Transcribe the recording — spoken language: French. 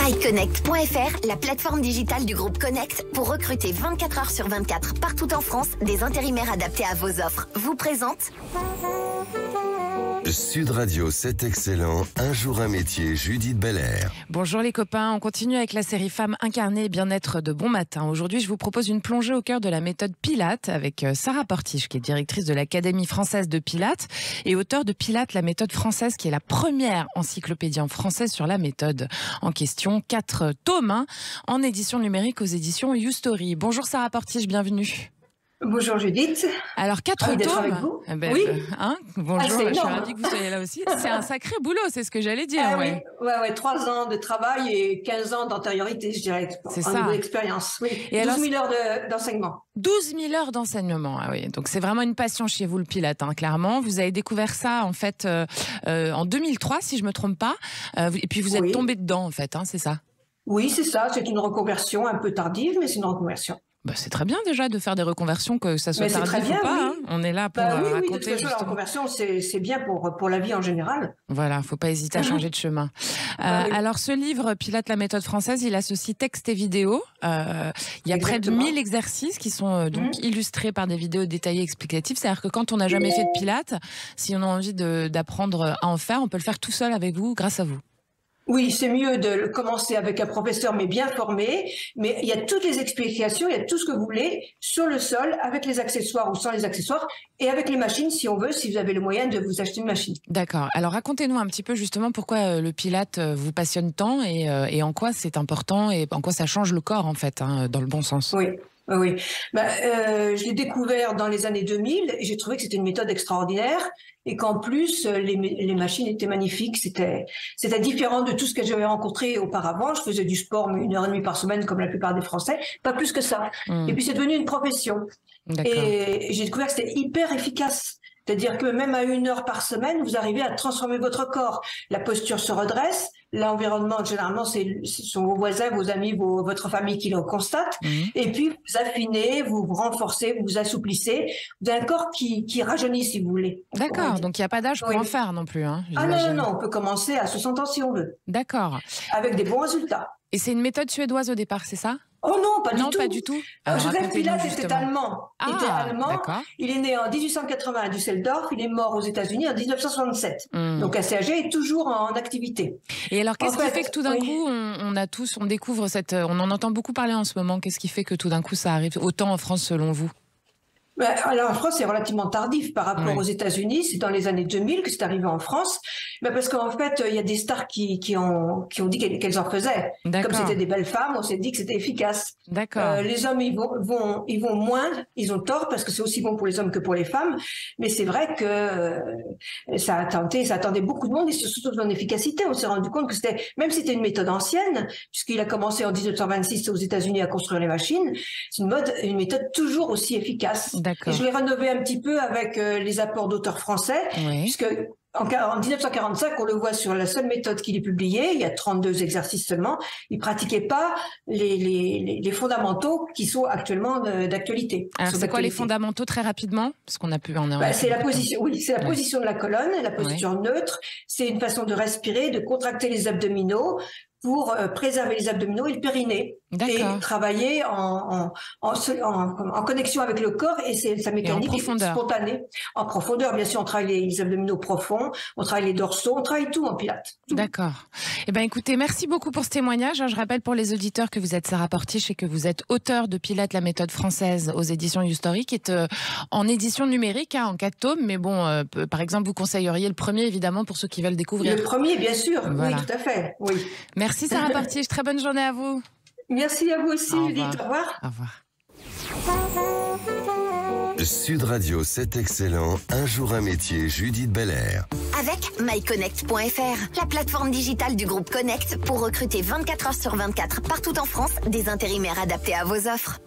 MyConnect.fr, la plateforme digitale du groupe Connect pour recruter 24 heures sur 24 partout en France des intérimaires adaptés à vos offres. Vous présente Sud Radio, c'est excellent. Un jour un métier, Judith Belair. Bonjour les copains, on continue avec la série Femmes incarnées et bien-être de Bon Matin. Aujourd'hui, je vous propose une plongée au cœur de la méthode Pilates avec Sarah Portiche, qui est directrice de l'Académie française de Pilates et auteure de Pilates, la méthode française, qui est la première encyclopédie en français sur la méthode en question. 4 tomes en édition numérique aux éditions YouStory. Bonjour Sarah Portiche, bienvenue. Bonjour Judith. Alors 4 tomes avec vous. Oui. Bonjour, je suis énorme. ravie que vous soyez là aussi. C'est un sacré boulot, c'est ce que j'allais dire. Oui. 3 ans de travail et 15 ans d'antériorité, je dirais. C'est ça. Niveau d'expérience. Oui. Et 12 000 heures d'enseignement. 12 000 heures d'enseignement, ah oui. Donc c'est vraiment une passion chez vous le Pilates, clairement. Vous avez découvert ça en fait en 2003, si je me trompe pas. Et puis vous êtes tombé dedans en fait, c'est ça? Oui, c'est ça. C'est une reconversion un peu tardive, mais c'est une reconversion. C'est très bien déjà de faire des reconversions, que ça soit tardif ou pas. On est là pour raconter. Oui, de toute façon, la reconversion, c'est bien pour la vie en général. Voilà, faut pas hésiter à changer de chemin. Alors ce livre, Pilates, la méthode française, il associe texte et vidéo. Il y a près de 1000 exercices qui sont donc illustrés par des vidéos détaillées explicatives. C'est-à-dire que quand on n'a jamais fait de Pilates, si on a envie d'apprendre à en faire, on peut le faire tout seul avec vous, grâce à vous. Oui, c'est mieux de commencer avec un professeur, mais bien formé. Mais il y a toutes les explications, il y a tout ce que vous voulez sur le sol, avec les accessoires ou sans les accessoires, et avec les machines, si on veut, si vous avez le moyen de vous acheter une machine. D'accord. Alors, racontez-nous un petit peu justement pourquoi le Pilates vous passionne tant et en quoi c'est important et en quoi ça change le corps, en fait, dans le bon sens. Oui. Je l'ai découvert dans les années 2000 et j'ai trouvé que c'était une méthode extraordinaire et qu'en plus les machines étaient magnifiques. C'était différent de tout ce que j'avais rencontré auparavant. Je faisais du sport 1h30 par semaine comme la plupart des Français, pas plus que ça. Et puis c'est devenu une profession. Et j'ai découvert que c'était hyper efficace. C'est-à-dire que même à 1 heure par semaine, vous arrivez à transformer votre corps. La posture se redresse. L'environnement, généralement, ce sont vos voisins, vos amis, votre famille qui le constatent. Et puis, vous affinez, vous vous renforcez, vous vous assouplissez. Vous avez un corps qui rajeunit, si vous voulez. D'accord. Donc, il n'y a pas d'âge pour en faire non plus. Non. On peut commencer à 60 ans si on veut. D'accord. Avec des bons résultats. Et c'est une méthode suédoise au départ, c'est ça? Oh non, pas du tout. Joseph Pilates était allemand. Il est né en 1880 à Düsseldorf. Il est mort aux États-Unis en 1967. Donc assez âgé et toujours en activité. Et alors, qu'est-ce qui fait que tout d'un coup, on découvre on en entend beaucoup parler en ce moment. Qu'est-ce qui fait que tout d'un coup, ça arrive autant en France selon vous? Alors en France, c'est relativement tardif par rapport aux États-Unis. C'est dans les années 2000 que c'est arrivé en France. Parce qu'en fait, il y a des stars qui ont dit qu'elles en faisaient. Comme c'était des belles femmes, on s'est dit que c'était efficace. Les hommes, ils vont moins. Ils ont tort parce que c'est aussi bon pour les hommes que pour les femmes. Mais c'est vrai que ça attendait beaucoup de monde et surtout de son efficacité. On s'est rendu compte que même si c'était une méthode ancienne, puisqu'il a commencé en 1926 aux États-Unis à construire les machines, c'est une méthode toujours aussi efficace. Et je l'ai rénové un petit peu avec les apports d'auteurs français, puisque en 1945, on le voit sur la seule méthode qu'il ait publiée, il y a 32 exercices seulement, il pratiquait pas les fondamentaux qui sont actuellement d'actualité. Alors c'est quoi les fondamentaux très rapidement? Parce qu'on a pu en c'est la position, c'est la position de la colonne, la posture neutre, c'est une façon de respirer, de contracter les abdominaux, pour préserver les abdominaux et le périnée. Et travailler en connexion avec le corps et sa mécanique spontanée. En profondeur, bien sûr, on travaille les abdominaux profonds, on travaille les dorsaux, on travaille tout en Pilates. D'accord. Eh bien, écoutez, merci beaucoup pour ce témoignage. Je rappelle pour les auditeurs que vous êtes Sarah Portiche et que vous êtes auteure de Pilates, la méthode française aux éditions YouStory, qui est en édition numérique, en 4 tomes. Mais bon, par exemple, vous conseilleriez le premier, évidemment, pour ceux qui veulent découvrir. Le premier, bien sûr. Voilà. Oui, tout à fait. Oui. Merci Sarah Portiche. Très bonne journée à vous. Merci à vous aussi, Judith. Au revoir. Au revoir. Sud Radio, c'est excellent. Un jour un métier, Judith Belair. Avec MyConnect.fr, la plateforme digitale du groupe Connect pour recruter 24 heures sur 24 partout en France des intérimaires adaptés à vos offres.